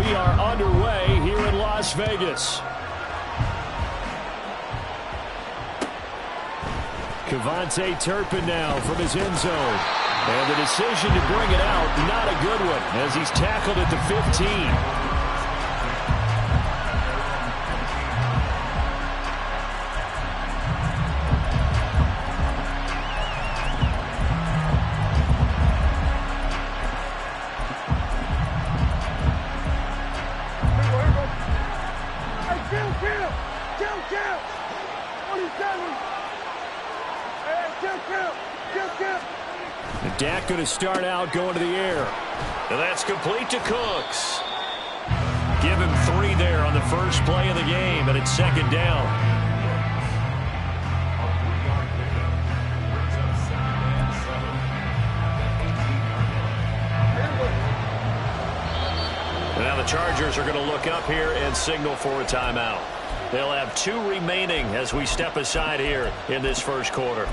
we are underway here in Las Vegas. Cavante Turpin now from his end zone. And the decision to bring it out, not a good one, as he's tackled at the 15. Dak going to start out going to the air. And that's complete to Cooks. Give him 3 there on the first play of the game, and it's second down. Now the Chargers are going to look up here and signal for a timeout. They'll have 2 remaining as we step aside here in this first quarter.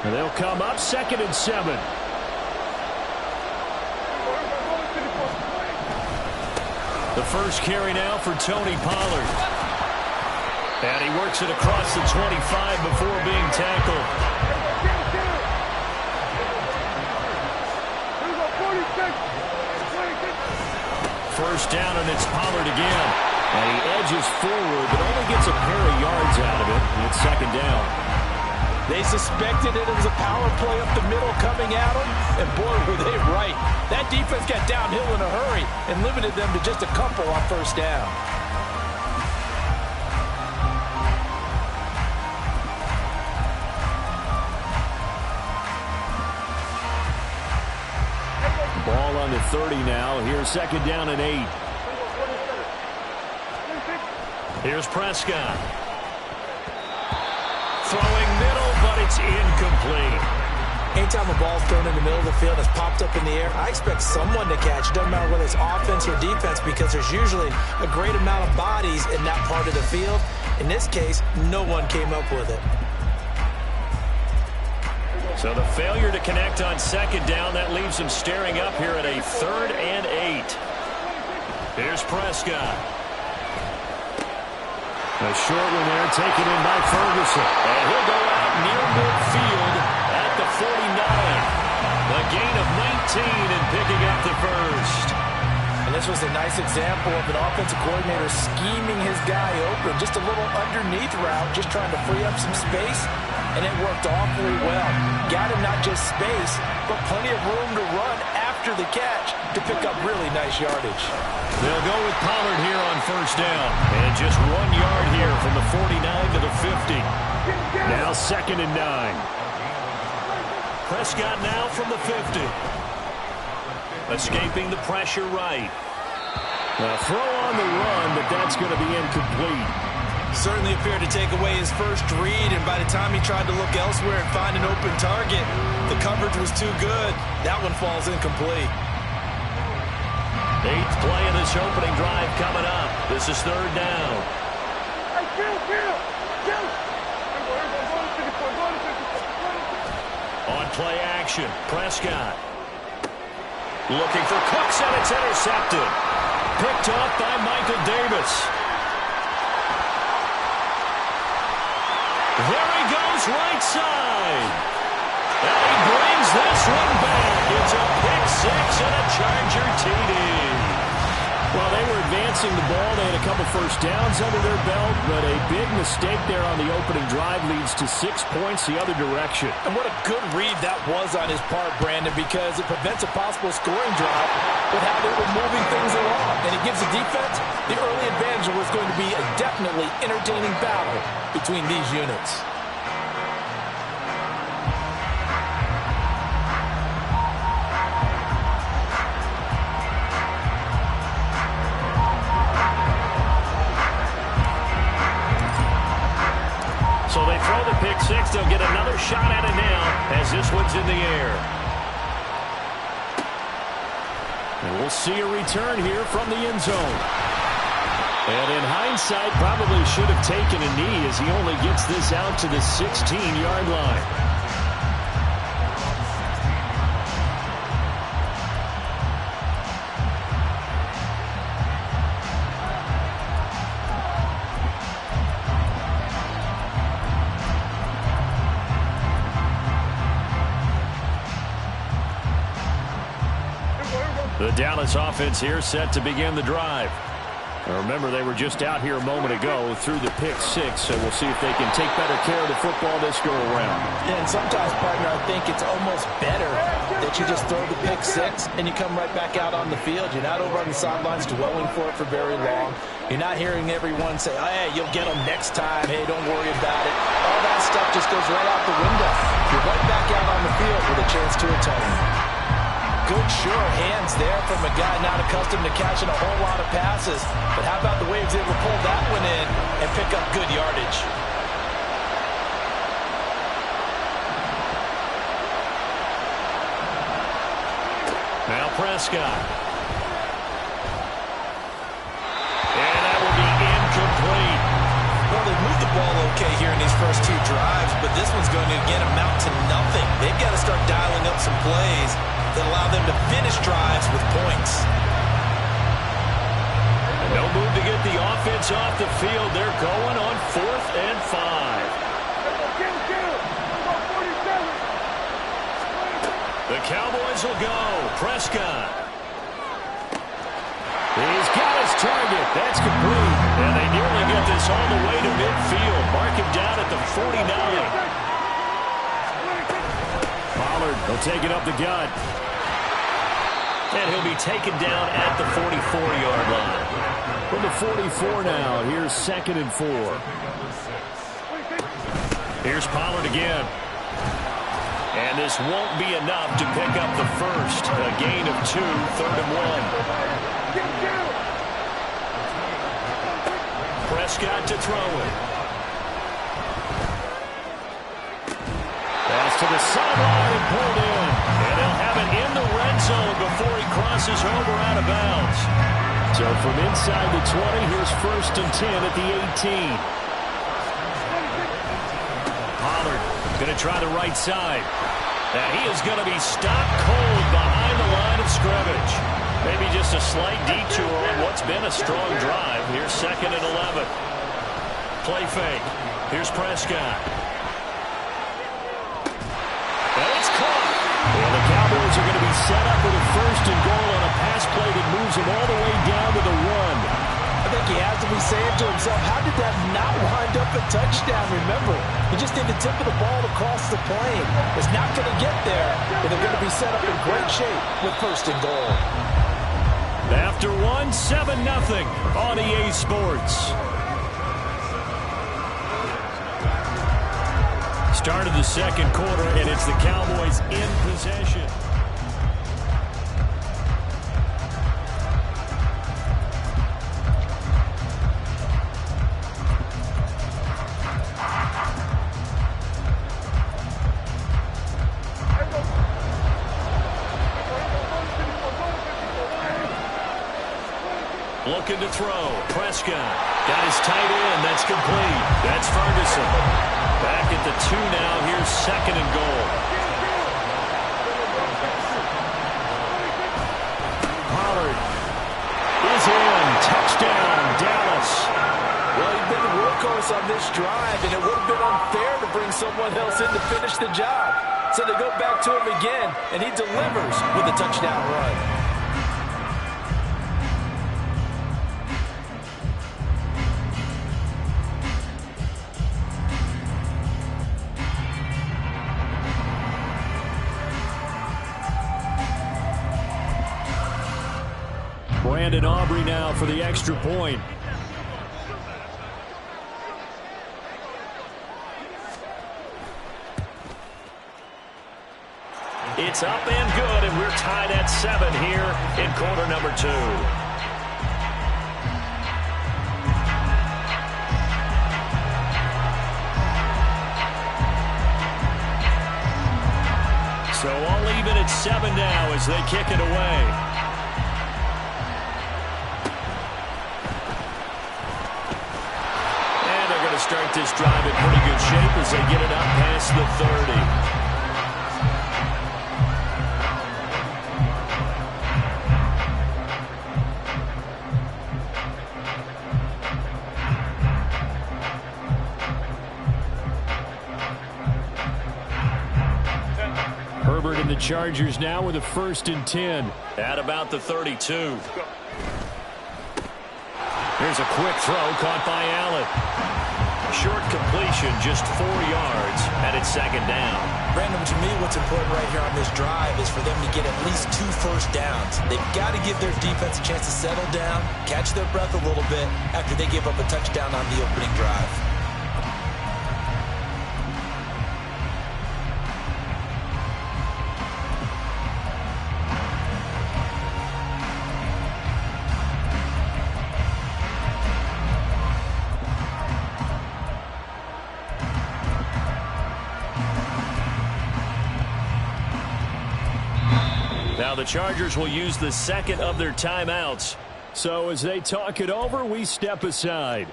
And they'll come up 2nd and 7. The first carry now for Tony Pollard. And he works it across the 25 before being tackled. First down, and it's Pollard again. And he edges forward, but only gets a pair of yards out of it. And it's second down. They suspected it was a power play up the middle coming at them, and boy, were they right. That defense got downhill in a hurry and limited them to just a couple on first down. Ball on the 30 now. Here's second down and 8. Here's Prescott. Throwing middle, but it's incomplete. Anytime a ball's thrown in the middle of the field and it's popped up in the air, I expect someone to catch. It doesn't matter whether it's offense or defense, because there's usually a great amount of bodies in that part of the field. In this case, no one came up with it. So the failure to connect on second down, that leaves him staring up here at a 3rd and 8. Here's Prescott. A short one there, taken in by Ferguson. And he'll go out near midfield at the 49. A gain of 19 and picking up the first. And this was a nice example of an offensive coordinator scheming his guy open. Just a little underneath route, just trying to free up some space. And it worked awfully well. Got him not just space, but plenty of room to run after the catch to pick up really nice yardage. They'll go with Pollard here on first down. And just 1 yard here from the 49 to the 50. Now 2nd and 9. Prescott now from the 50. Escaping the pressure right. A throw on the run, but that's going to be incomplete. Certainly appeared to take away his first read, and by the time he tried to look elsewhere and find an open target, the coverage was too good. That one falls incomplete. 8th play of this opening drive coming up. This is 3rd down. On play action, Prescott. Looking for Cooks, and it's intercepted. Picked up by Michael Davis. There he goes, right side. And he brings this one back. It's a pick 6 and a Charger TD. Well, they were advancing the ball. They had a couple first downs under their belt, but a big mistake there on the opening drive leads to 6 points the other direction. And what a good read that was on his part, Brandon, because it prevents a possible scoring drive with how they were moving things along. And it gives the defense the early advantage. Was going to be a definitely entertaining battle between these units. So they throw the pick 6. They'll get another shot at it now as this one's in the air. And we'll see a return here from the end zone. And in hindsight, probably should have taken a knee as he only gets this out to the 16-yard line. The Dallas offense here set to begin the drive. Remember, they were just out here a moment ago through the pick six, so we'll see if they can take better care of the football this go-around. Yeah, and sometimes, partner, I think it's almost better that you just throw the pick six and you come right back out on the field. You're not over on the sidelines dwelling for it for very long. You're not hearing everyone say, oh, hey, you'll get them next time. Hey, don't worry about it. All that stuff just goes right out the window. You're right back out on the field with a chance to atone. Good, sure hands there from a guy not accustomed to catching a whole lot of passes. But how about the way he was able to pull that one in and pick up good yardage? Now Prescott. And that will be incomplete. Well, they've moved the ball okay here in these first two drives, but this one's going to, again, amount to nothing. They've got to start dialing up some plays that allow them to finish drives with points. No move to get the offense off the field. They're going on 4th and 5. The Cowboys will go. Prescott. He's got his target. That's complete. And they nearly get this all the way to midfield. Mark him down at the 49. Pollard will take it up the gut. And he'll be taken down at the 44-yard line. From the 44 now, here's 2nd and 4. Here's Pollard again. And this won't be enough to pick up the first. A gain of 2, 3rd and 1. Prescott to throw it. Pass to the sideline and pulled in. And they'll have it in the red zone before he crosses over out of bounds. So from inside the 20, here's 1st and 10 at the 18. Pollard going to try the right side. And he is going to be stopped cold behind the line of scrimmage. Maybe just a slight detour on what's been a strong drive. Here's 2nd and 11. Play fake. Here's Prescott. And it's caught. Well, the Cowboys are going to be set up with a 1st and goal on a pass play that moves them all the way down to the 1. I think he has to be saying to himself, how did that not wind up a touchdown? Remember, he just did the tip of the ball across the plane. It's not going to get there, but they're going to be set up in great shape with 1st and goal. After 1, 7-0 on EA Sports. Start of the 2nd quarter, and it's the Cowboys in possession. Looking to throw. Prescott got his tight end. That's complete. That's Ferguson. Back at the 2 now. Here's 2nd and goal. Pollard is in. Touchdown, Dallas. Well, he's been the workhorse on this drive, and it would have been unfair to bring someone else in to finish the job. So they go back to him again, and he delivers with a touchdown run. Brandon Aubrey now for the extra point. It's up and good, and we're tied at 7 here in quarter number 2. So all even at 7 now as they kick it away. start this drive in pretty good shape as they get it up past the 30. Herbert and the Chargers now with a 1st and 10 at about the 32. Here's a quick throw caught by Allen. Short completion, just 4 yards, and it's 2nd down. Brandon, to me, what's important right here on this drive is for them to get at least 2 first downs. They've got to give their defense a chance to settle down, catch their breath a little bit after they give up a touchdown on the opening drive. Now the Chargers will use the 2nd of their timeouts. So as they talk it over, we step aside.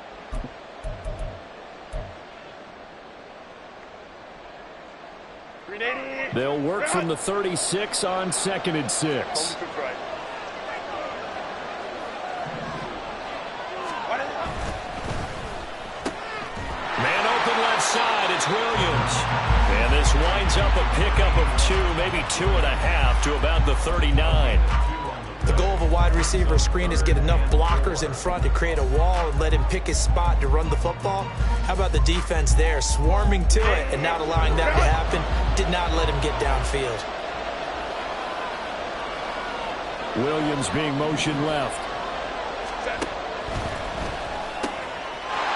They'll work from the 36 on 2nd and 6. Man open left side, it's Williams. And this winds up a pickup of 2, maybe 2.5 to about the 39. The goal of a wide receiver screen is get enough blockers in front to create a wall and let him pick his spot to run the football. How about the defense there, swarming to it and not allowing that to happen? Did not let him get downfield. Williams being motioned left.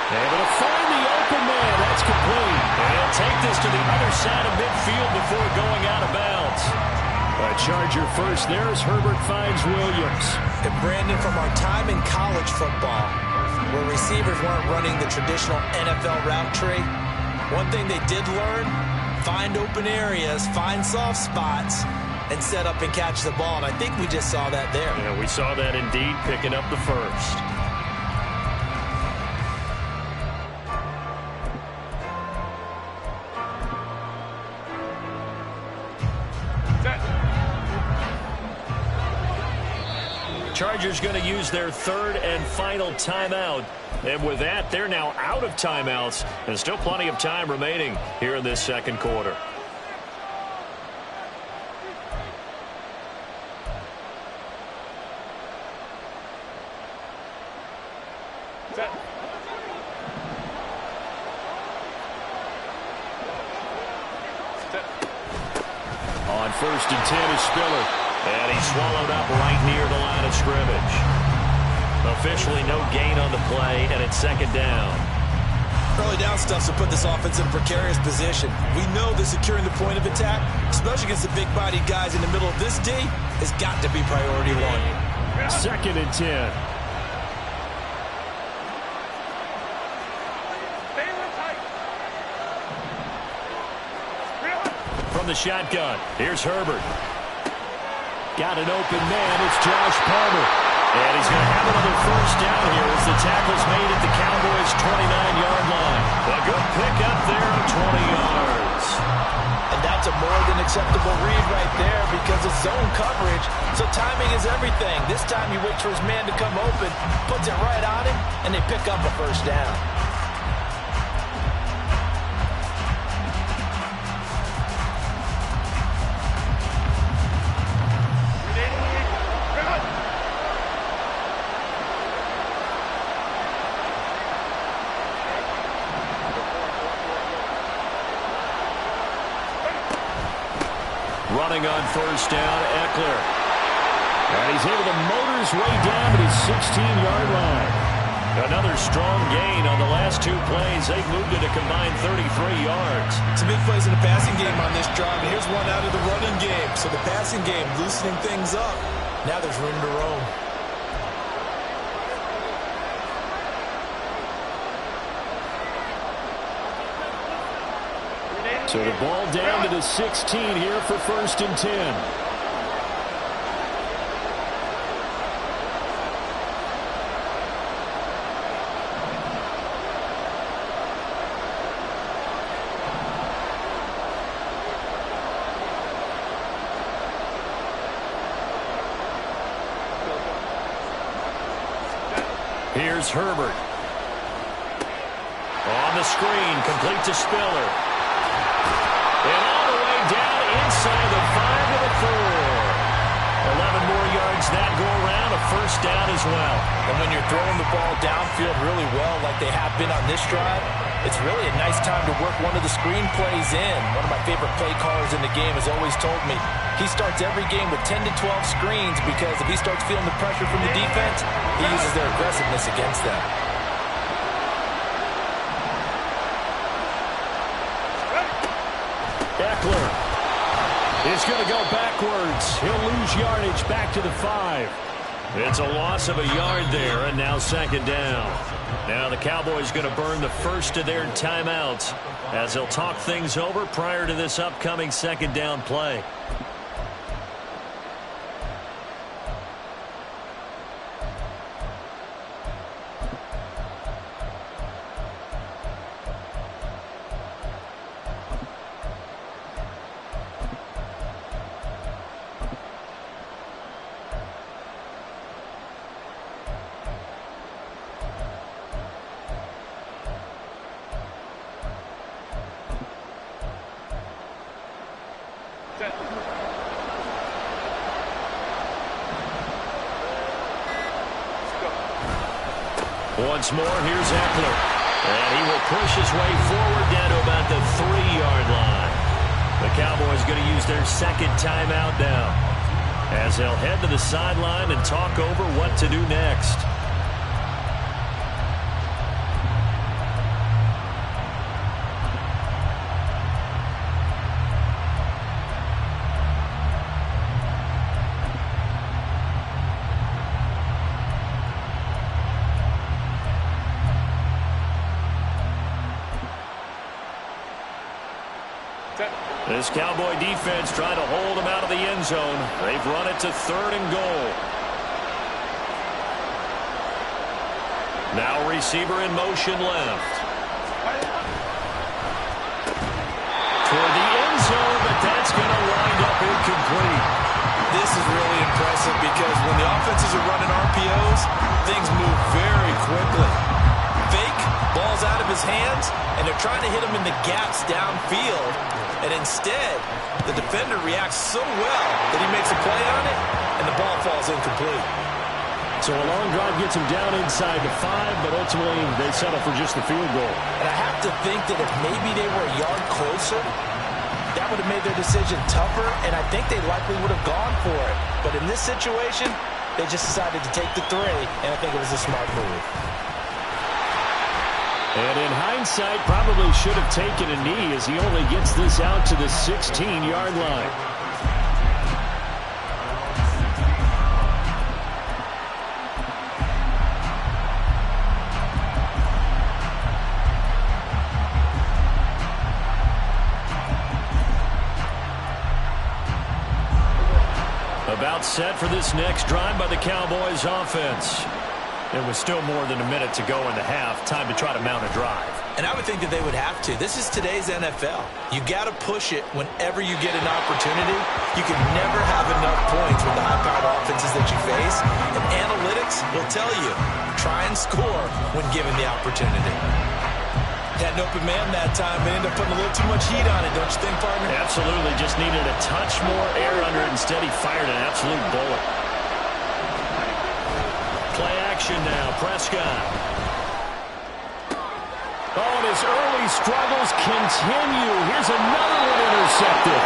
Able to find the open man. That's complete. And he'll take this to the other side of midfield before going out of bounds. A Charger first there as Herbert finds Williams. And Brandon, from our time in college football, where receivers weren't running the traditional NFL route tree, one thing they did learn, find open areas, find soft spots, and set up and catch the ball. And I think we just saw that there. Yeah, we saw that indeed, picking up the first. Chargers going to use their 3rd and final timeout. And with that, they're now out of timeouts. And still plenty of time remaining here in this 2nd quarter. On 1st and 10 is Spiller. And he's swallowed up right near the line of scrimmage. Officially no gain on the play, and it's 2nd down. Early down stuff to put this offense in a precarious position. We know that securing the point of attack, especially against the big-bodied guys in the middle of this D, has got to be priority 1. 2nd and 10. From the shotgun, here's Herbert. Got an open man, it's Josh Palmer. And he's going to have another first down here as the tackle's made at the Cowboys' 29-yard line. A good pickup there of 20 yards. And that's a more than acceptable read right there because it's zone coverage, so timing is everything. This time he waits for his man to come open, puts it right on him, and they pick up a first down. Running on first down, Eckler. And he's able to motor his way down to his 16-yard line. Another strong gain on the last 2 plays. They've moved it a combined 33 yards. Some big plays in the passing game on this drive, and here's one out of the running game. So the passing game loosening things up. Now there's room to roam. So the ball down to the 16 here for 1st and 10. Here's Herbert. On the screen, complete to Spiller. And all the way down inside the 5 to the 4. 11 more yards that go around, a first down as well. And when you're throwing the ball downfield really well like they have been on this drive, it's really a nice time to work one of the screen plays in. One of my favorite play callers in the game has always told me he starts every game with 10 to 12 screens because if he starts feeling the pressure from the defense, he uses their aggressiveness against them. Eckler is going to go backwards. He'll lose yardage back to the 5. It's a loss of a yard there, and now second down. Now the Cowboys going to burn the first of their timeouts as they'll talk things over prior to this upcoming second down play. Once more, here's Eckler. And he will push his way forward down to about the 3-yard line. The Cowboys going to use their second timeout now as they'll head to the sideline and talk over what to do next. This Cowboy defense trying to hold them out of the end zone. They've run it to 3rd and goal. Now receiver in motion left. Toward the end zone, but that's going to wind up incomplete. This is really impressive because when the offenses are running RPOs, things move very quickly. Fake, ball's out of his hands, and they're trying to hit him in the gaps downfield. And instead, the defender reacts so well that he makes a play on it, and the ball falls incomplete. So a long drive gets him down inside the 5, but ultimately they settle for just the field goal. And I have to think that if maybe they were a yard closer, that would have made their decision tougher, and I think they likely would have gone for it. But in this situation, they just decided to take the 3, and I think it was a smart move. And in hindsight, probably should have taken a knee as he only gets this out to the 16-yard line. About set for this next drive by the Cowboys offense. There was still more than a minute to go in the half. Time to try to mount a drive. And I would think that they would have to. This is today's NFL. You got to push it whenever you get an opportunity. You can never have enough points with the high-powered offenses that you face. And analytics will tell you, try and score when given the opportunity. Had an open man that time, but ended up putting a little too much heat on it, don't you think, partner? Absolutely. Just needed a touch more air under it. Instead, he fired an absolute bullet. Play action now, Prescott. Oh, and his early struggles continue. Here's another one intercepted.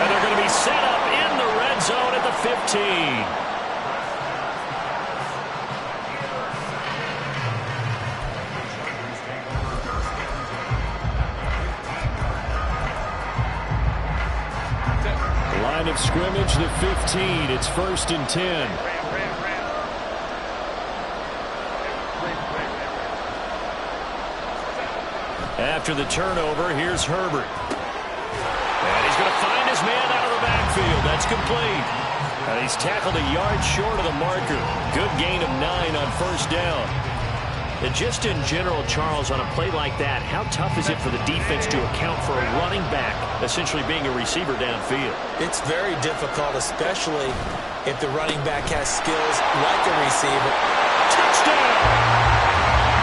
And they're going to be set up in the red zone at the 15. Line of scrimmage, the 15. It's 1st and 10. After the turnover, here's Herbert. And he's going to find his man out of the backfield. That's complete. And he's tackled a yard short of the marker. Good gain of 9 on 1st down. And just in general, Charles, on a play like that, how tough is it for the defense to account for a running back essentially being a receiver downfield? It's very difficult, especially if the running back has skills like a receiver. Touchdown!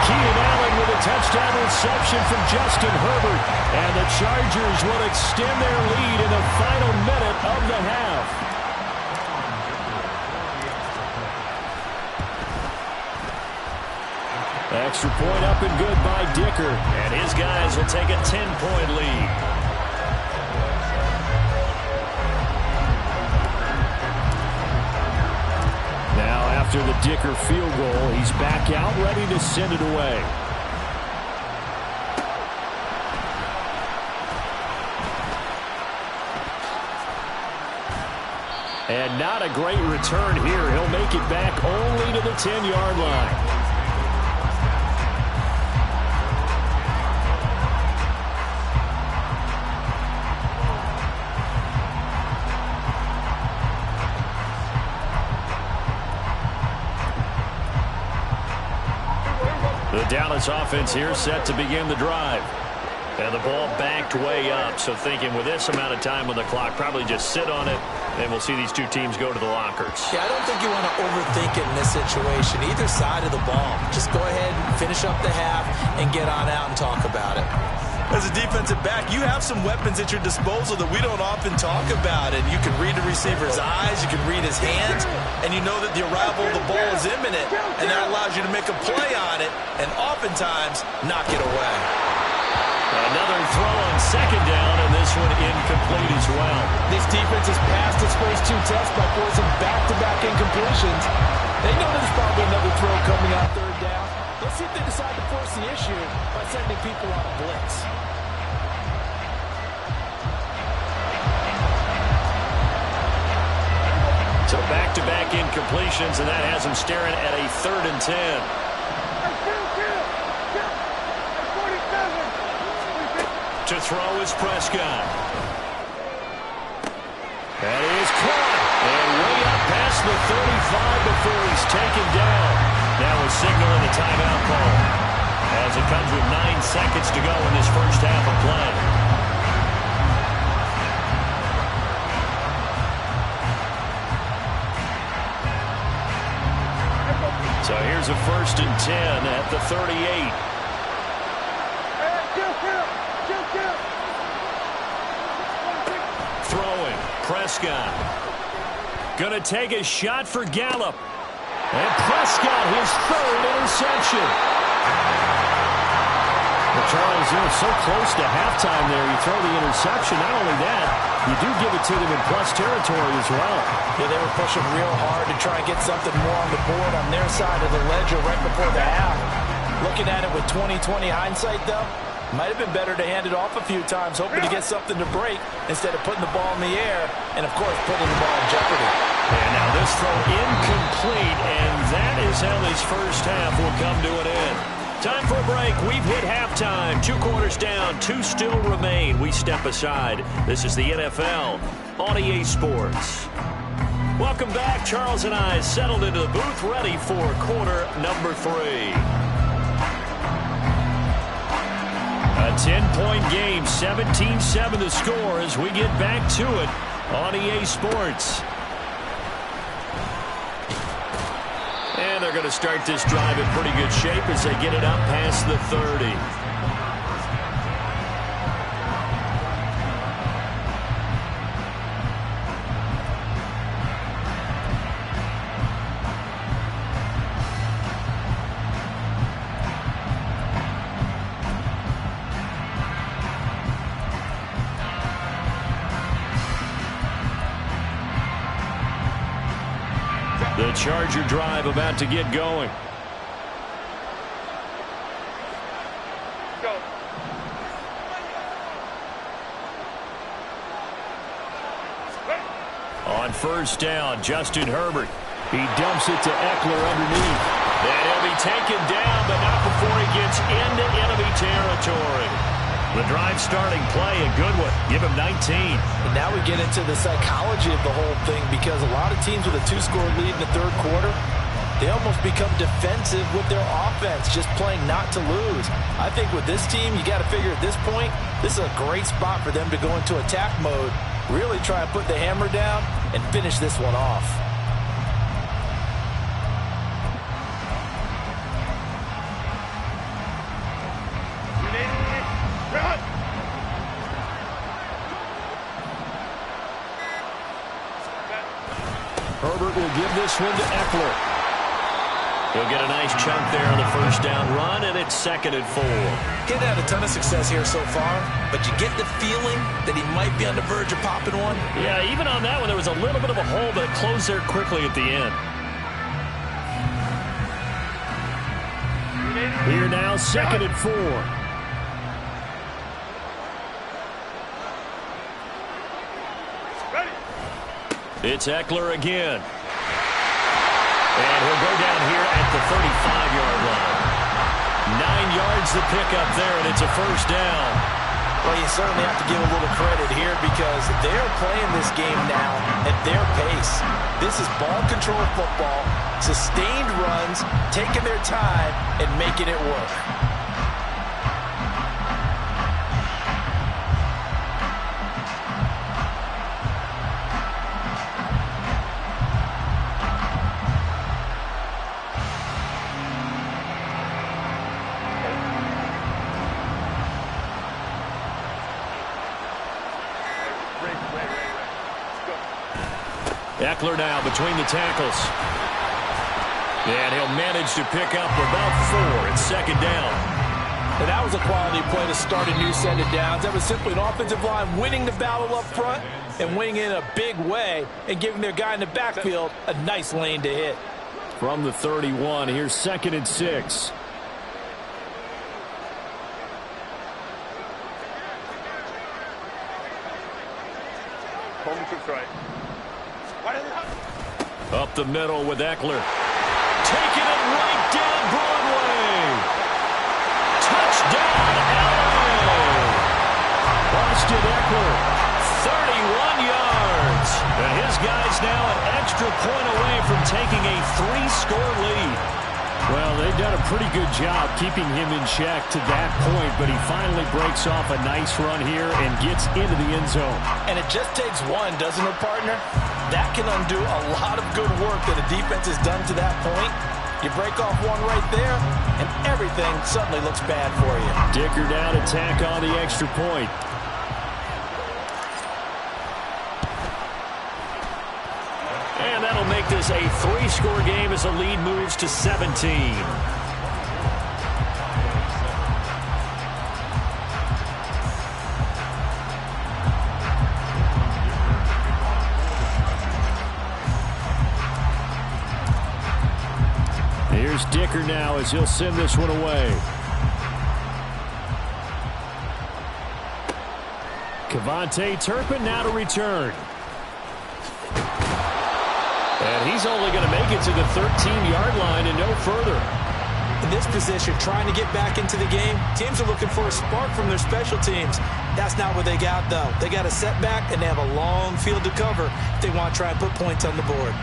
Keenan Allen with a touchdown reception from Justin Herbert. And the Chargers will extend their lead in the final minute of the half. Extra point up and good by Dicker. And his guys will take a 10-point lead. Now after the Dicker field goal, he's back out ready to send it away. And not a great return here. He'll make it back only to the 10-yard line. The Dallas offense here set to begin the drive. And the ball backed way up, so thinking with this amount of time on the clock, probably just sit on it, and we'll see these two teams go to the lockers. Yeah, I don't think you want to overthink it in this situation, either side of the ball. Just go ahead and finish up the half and get on out and talk about it. As a defensive back, you have some weapons at your disposal that we don't often talk about. And you can read the receiver's eyes, you can read his hands, and you know that the arrival of the ball is imminent, and that allows you to make a play on it and oftentimes knock it away. Another throw on second down, and this one incomplete as well. This defense has passed its first two tests by forcing back-to-back incompletions. They know there's probably another throw coming on third down. Let's see if they decide to force the issue by sending people on a blitz. So back-to-back incompletions, and that has him staring at a 3rd and 10. To throw is Prescott. That is caught. And way up past the 35 before he's taken down. Now we're signaling a timeout call. As it comes with 9 seconds to go in this first half of play. So here's a 1st and 10 at the 38. Throwing, Prescott. Gonna take a shot for Gallup. And Prescott, his 3rd interception. Well, Charles, you're so close to halftime there. You throw the interception. Not only that, you do give it to them in plus territory as well. Yeah, they were pushing real hard to try and get something more on the board on their side of the ledger right before the half. Looking at it with 20/20 hindsight, though, might have been better to hand it off a few times, hoping to get something to break instead of putting the ball in the air and, of course, putting the ball in jeopardy. And now this throw incomplete, and that is how this first half will come to an end. Time for a break. We've hit halftime. 2 quarters down, 2 still remain. We step aside. This is the NFL on EA Sports. Welcome back. Charles and I settled into the booth, ready for quarter number 3. A 10-point game, 17-7 the score as we get back to it on EA Sports. And they're going to start this drive in pretty good shape as they get it up past the 30. The Charger drive about to get going. Go. On first down, Justin Herbert. He dumps it to Eckler underneath. And he'll be taken down, but not before he gets into enemy territory. The drive starting play, a good one. Give him 19. And now we get into the psychology of the whole thing, because a lot of teams with a 2-score lead in the third quarter, they almost become defensive with their offense, just playing not to lose. I think with this team, you got to figure at this point, this is a great spot for them to go into attack mode, really try and put the hammer down and finish this one off. will give this one to Eckler. He'll get a nice chunk there on the first down run, and it's 2nd and 4. He's had a ton of success here so far, but you get the feeling that he might be on the verge of popping one. Yeah, even on that one, there was a little bit of a hole, but it closed there quickly at the end. Here now, 2nd and 4. It's Eckler again. And he'll go down here at the 35-yard line. 9 yards to pick up there, and it's a first down. Well, you certainly have to give a little credit here because they're playing this game now at their pace. This is ball control football, sustained runs, taking their time, and making it work. Eckler now between the tackles. And he'll manage to pick up about 4. It's 2nd down. And that was a quality play to start a new set of downs. That was simply an offensive line winning the battle up front and winning in a big way and giving their guy in the backfield a nice lane to hit. From the 31, here's 2nd and 6. Up the middle with Eckler. Taking it right down Broadway. Touchdown, LA. Austin Eckler, 31 yards. And his guy's now an extra point away from taking a 3-score lead. Well, they've done a pretty good job keeping him in check to that point, but he finally breaks off a nice run here and gets into the end zone. And it just takes one, doesn't it, partner? That can undo a lot of good work that a defense has done to that point. You break off one right there, and everything suddenly looks bad for you. Dicker down to tack on the extra point. And that'll make this a 3-score game as the lead moves to 17. Here's Dicker now as he'll send this one away. Kevontae Turpin now to return. And he's only going to make it to the 13-yard line and no further. In this position, trying to get back into the game, teams are looking for a spark from their special teams. That's not what they got, though. They got a setback, and they have a long field to cover if they want to try and put points on the board.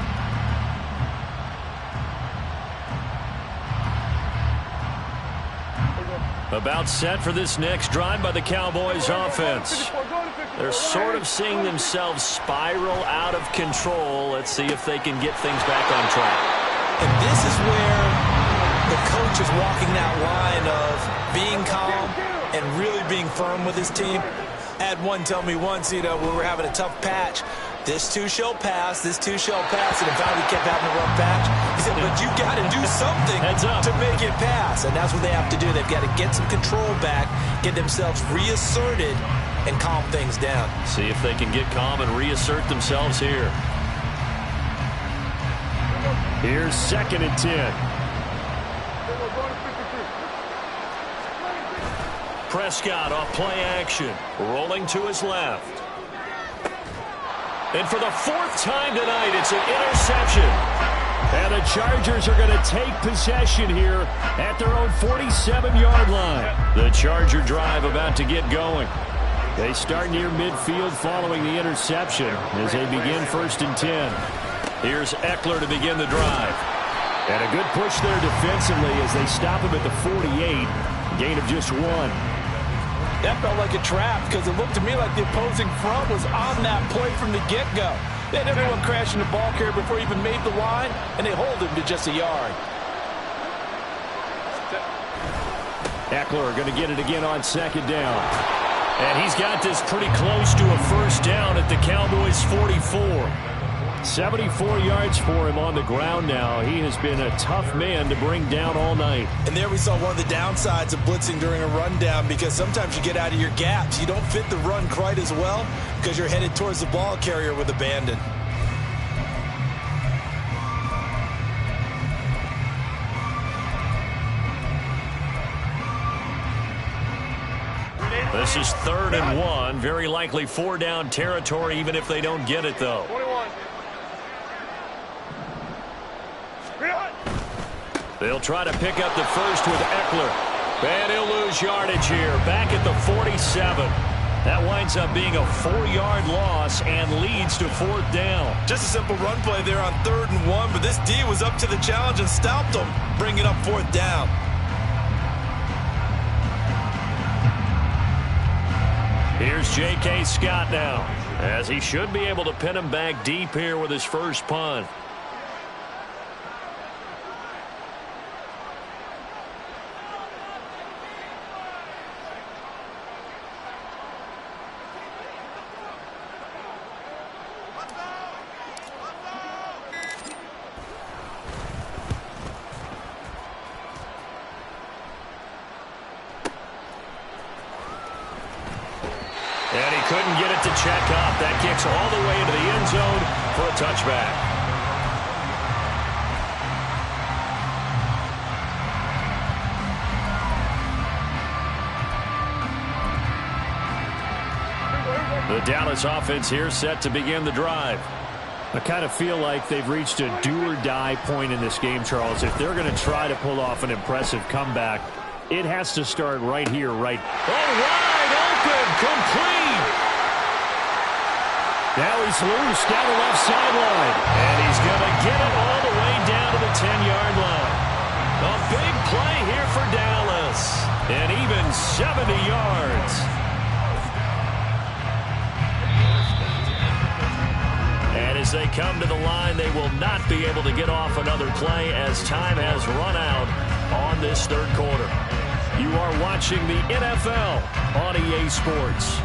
About set for this next drive by the Cowboys offense. They're sort of seeing themselves spiral out of control. Let's see if they can get things back on track. And this is where the coach is walking that line of being calm and really being firm with his team. I had one tell me once, when we're having a tough patch, this too shall pass, this too shall pass, and in fact we kept having a rough patch. He said, but you got to do something to make it pass, and that's what they have to do. They've got to get some control back, get themselves reasserted, and calm things down. See if they can get calm and reassert themselves here. Here's 2nd and 10. Prescott off play action, rolling to his left. And for the 4th time tonight, it's an interception. And the Chargers are going to take possession here at their own 47-yard line. The Charger drive about to get going. They start near midfield following the interception as they begin 1st and 10. Here's Eckler to begin the drive. And a good push there defensively as they stop him at the 48. Gain of just 1. That felt like a trap because it looked to me like the opposing front was on that play from the get-go. They had everyone crashing the ball carrier before he even made the line, and they hold him to just a yard. Eckler going to get it again on 2nd down. And he's got this pretty close to a 1st down at the Cowboys' 44. 74 yards for him on the ground now. He has been a tough man to bring down all night. And there we saw one of the downsides of blitzing during a rundown, because sometimes you get out of your gaps. You don't fit the run quite as well because you're headed towards the ball carrier with abandon. This is 3rd and 1. Very likely 4-down territory, even if they don't get it, though. 21. They'll try to pick up the first with Eckler. And he'll lose yardage here. Back at the 47. That winds up being a 4-yard loss and leads to 4th down. Just a simple run play there on 3rd and 1, but this D was up to the challenge and stopped them, bringing up 4th down. Here's J.K. Scott now, as he should be able to pin him back deep here with his first punt. And he couldn't get it to check up. That kicks all the way into the end zone for a touchback. The Dallas offense here set to begin the drive. I kind of feel like they've reached a do-or-die point in this game, Charles. If they're going to try to pull off an impressive comeback, it has to start right here, right. Oh, wide open, complete. Now he's loose down the left sideline. And he's going to get it all the way down to the 10-yard line. A big play here for Dallas. And even 70 yards. And as they come to the line, they will not be able to get off another play as time has run out on this 3rd quarter. You are watching the NFL on EA Sports.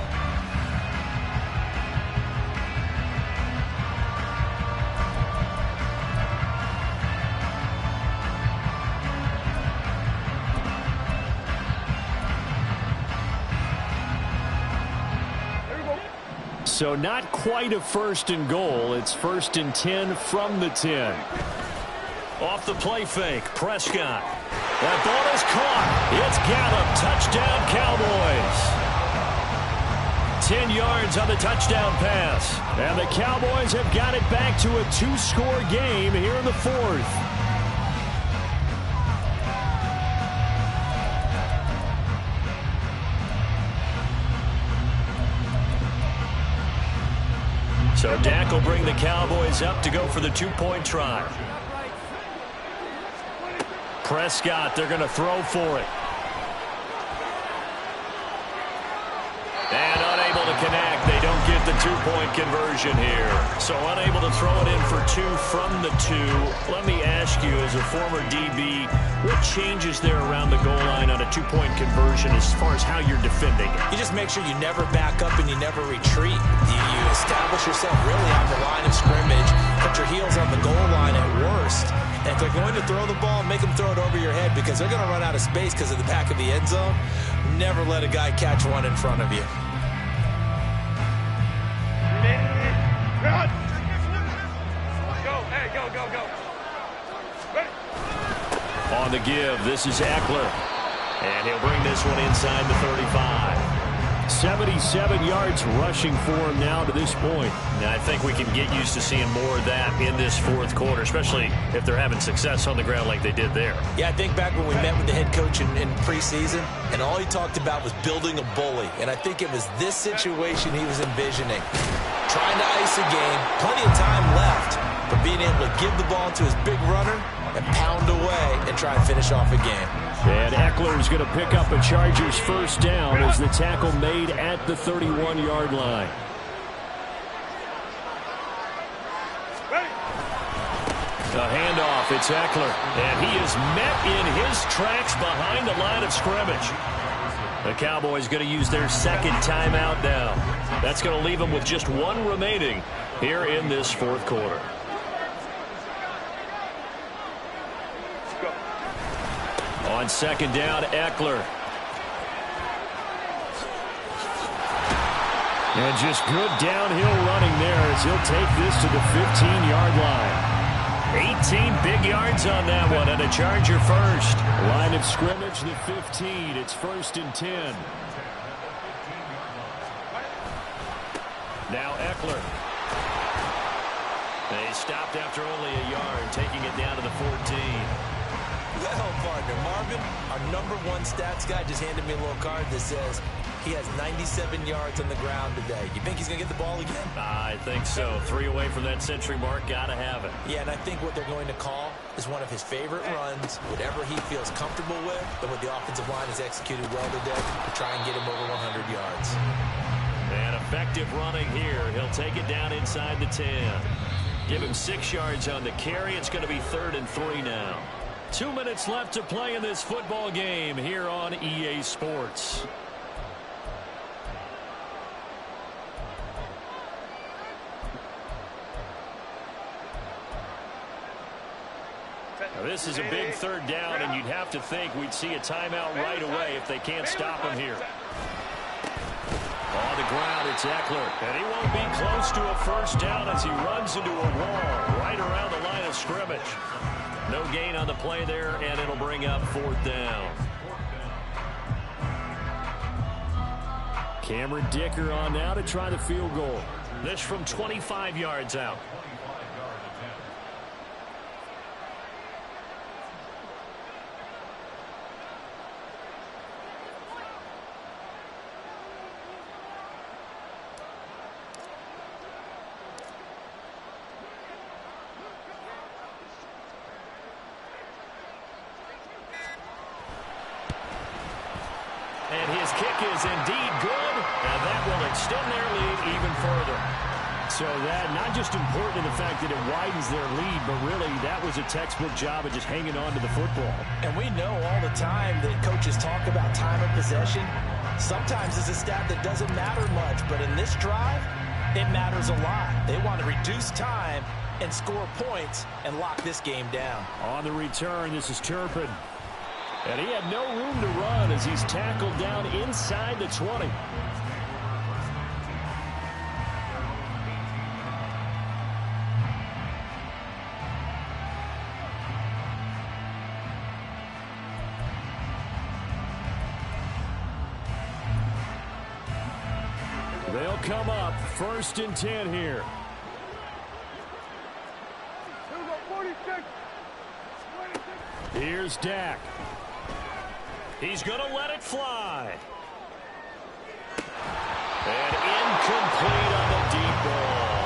So not quite a 1st and goal. It's 1st and 10 from the 10. Off the play fake, Prescott. That ball is caught. It's Gallup. Touchdown, Cowboys. 10 yards on the touchdown pass. And the Cowboys have got it back to a 2-score game here in the 4th. So Dak will bring the Cowboys up to go for the 2-point try. Prescott, they're going to throw for it. And unable to connect. They don't get the 2-point conversion here. So unable to throw it in for 2 from the 2. Let me ask you, as a former DB, what changes there around the goal line on a 2-point conversion as far as how you're defending it? You just make sure you never back up and you never retreat. You establish yourself really on the line of scrimmage, put your heels on the goal line at worst. And if they're going to throw the ball, make them throw it over your head, because they're going to run out of space because of the back of the end zone. Never let a guy catch one in front of you. Go. On the give, this is Eckler. And he'll bring this one inside the 35. 77 yards rushing for him now to this point. Now, I think we can get used to seeing more of that in this 4th quarter, especially if they're having success on the ground like they did there. Yeah, I think back when we met with the head coach in preseason, and all he talked about was building a bully. And I think it was this situation he was envisioning. Trying to ice a game, plenty of time left, but being able to give the ball to his big runner and pound away and try and finish off a game. And Eckler's going to pick up a Chargers 1st down as the tackle made at the 31-yard line. A handoff, it's Eckler, and he is met in his tracks behind the line of scrimmage. The Cowboys going to use their 2nd timeout now. That's going to leave them with just 1 remaining here in this fourth quarter. On second down, Eckler. And just good downhill running there as he'll take this to the 15-yard line. 18 big yards on that one, and a Charger first. Line of scrimmage, the 15. It's 1st and 10. Now Eckler. They stopped after only a yard, taking it down to the 14. Well, partner, Marvin, our #1 stats guy just handed me a little card that says he has 97 yards on the ground today. You think he's going to get the ball again? I think so. 3 away from that century mark. Got to have it. Yeah, and I think what they're going to call is one of his favorite runs, whatever he feels comfortable with, and what the offensive line has executed well today to try and get him over 100 yards. And effective running here. He'll take it down inside the 10. Give him 6 yards on the carry. It's going to be 3rd and 3 now. 2 minutes left to play in this football game here on EA Sports. Now this is a big 3rd down, and you'd have to think we'd see a timeout right away if they can't stop him here. On the ground, it's Eckler, and he won't be close to a 1st down as he runs into a wall right around the line of scrimmage. No gain on the play there, and it'll bring up 4th down. Cameron Dicker on now to try the field goal. This from 25 yards out. And his kick is indeed good, and that will extend their lead even further. So that not just important in the fact that it widens their lead, but really that was a textbook job of just hanging on to the football. And we know all the time that coaches talk about time of possession. Sometimes it's a stat that doesn't matter much, but in this drive, it matters a lot. They want to reduce time and score points and lock this game down. On the return, this is Turpin. And he had no room to run as he's tackled down inside the 20. They'll come up 1st and 10 here. Here's Dak. He's going to let it fly. And incomplete on the deep ball.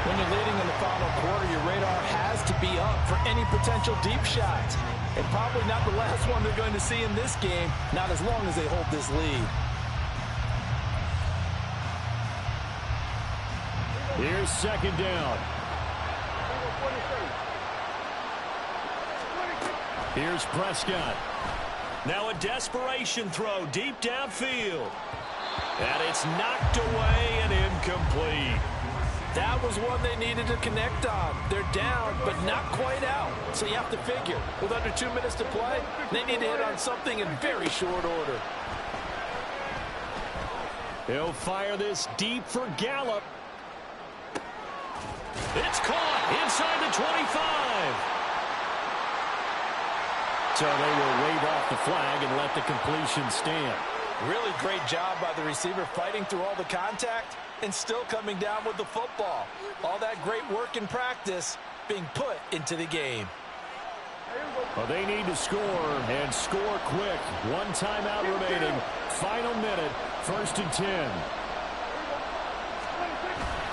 When you're leading in the final quarter, your radar has to be up for any potential deep shots. And probably not the last one they're going to see in this game, not as long as they hold this lead. Here's 2nd down. Here's Prescott. Now a desperation throw deep downfield. And it's knocked away and incomplete. That was one they needed to connect on. They're down, but not quite out. So you have to figure, with under 2 minutes to play, they need to hit on something in very short order. He'll fire this deep for Gallup. It's caught inside the 25. So they will wave off the flag and let the completion stand. Really great job by the receiver fighting through all the contact and still coming down with the football. All that great work in practice being put into the game. Well, they need to score and score quick. 1 timeout remaining. Final minute. 1st and 10.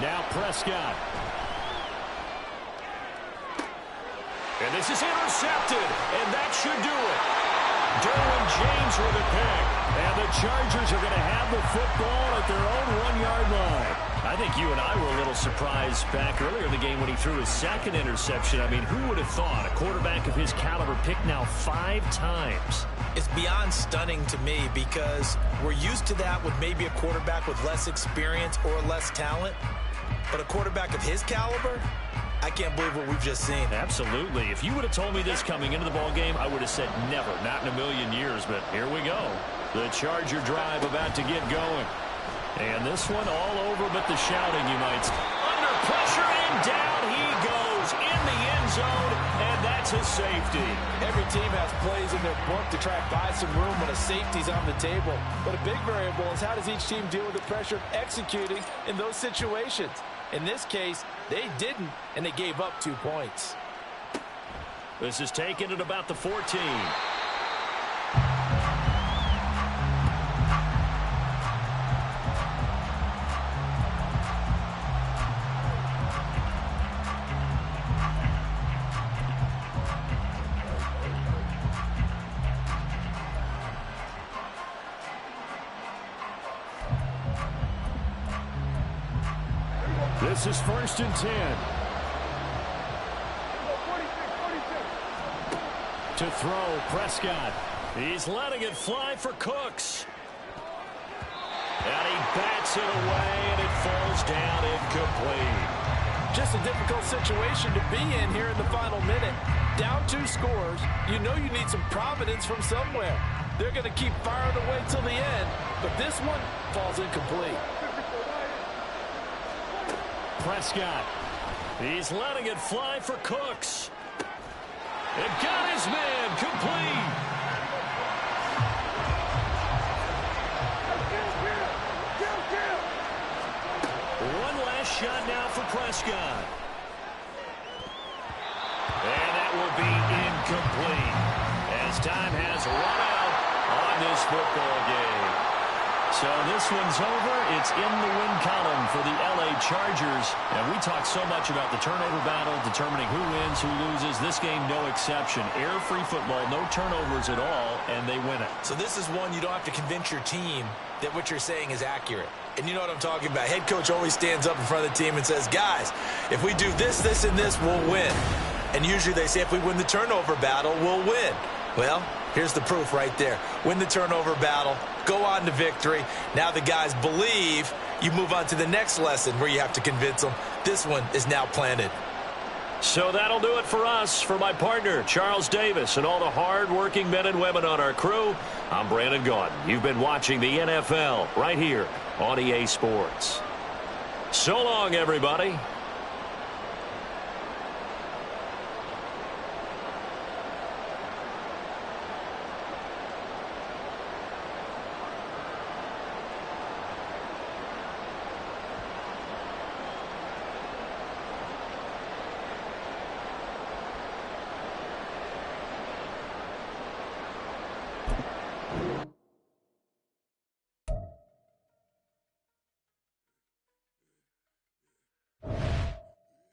Now Prescott. And this is intercepted, and that should do it. Derwin James with a pick, and the Chargers are going to have the football at their own 1-yard line. I think you and I were a little surprised back earlier in the game when he threw his 2nd interception. I mean, who would have thought a quarterback of his caliber picked now 5 times? It's beyond stunning to me because we're used to that with maybe a quarterback with less experience or less talent. But a quarterback of his caliber, I can't believe what we've just seen. Absolutely. If you would have told me this coming into the ball game, I would have said never, not in a million years. But here we go. The Charger drive about to get going. And this one all over but the shouting, you might say. Under pressure, and down he goes in the end zone, and that's a safety. Every team has plays in their book to try and buy some room when a safety's on the table. But a big variable is how does each team deal with the pressure of executing in those situations. In this case, they didn't, and they gave up 2 points. This is taken at about the 14. This is 1st and 10. To throw, Prescott. He's letting it fly for Cooks. And he bats it away, and it falls down incomplete. Just a difficult situation to be in here in the final minute. Down 2 scores, you know you need some providence from somewhere. They're going to keep firing away till the end, but this one falls incomplete. Prescott. He's letting it fly for Cooks. It got his man complete. One last shot now for Prescott. And that will be incomplete as time has run out on this football game. So this one's over. It's in the win column for the LA Chargers. And we talked so much about the turnover battle, determining who wins, who loses. This game, no exception. Air-free football, no turnovers at all, and they win it. So this is one you don't have to convince your team that what you're saying is accurate. And you know what I'm talking about. Head coach always stands up in front of the team and says, guys, if we do this, this, and this, we'll win. And usually they say if we win the turnover battle, we'll win. Well, here's the proof right there. Win the turnover battle, go on to victory. Now the guys believe. You move on to the next lesson where you have to convince them. This one is now planted. So that'll do it for us. For my partner, Charles Davis, and all the hard-working men and women on our crew, I'm Brandon Gaudin. You've been watching the NFL right here on EA Sports. So long, everybody.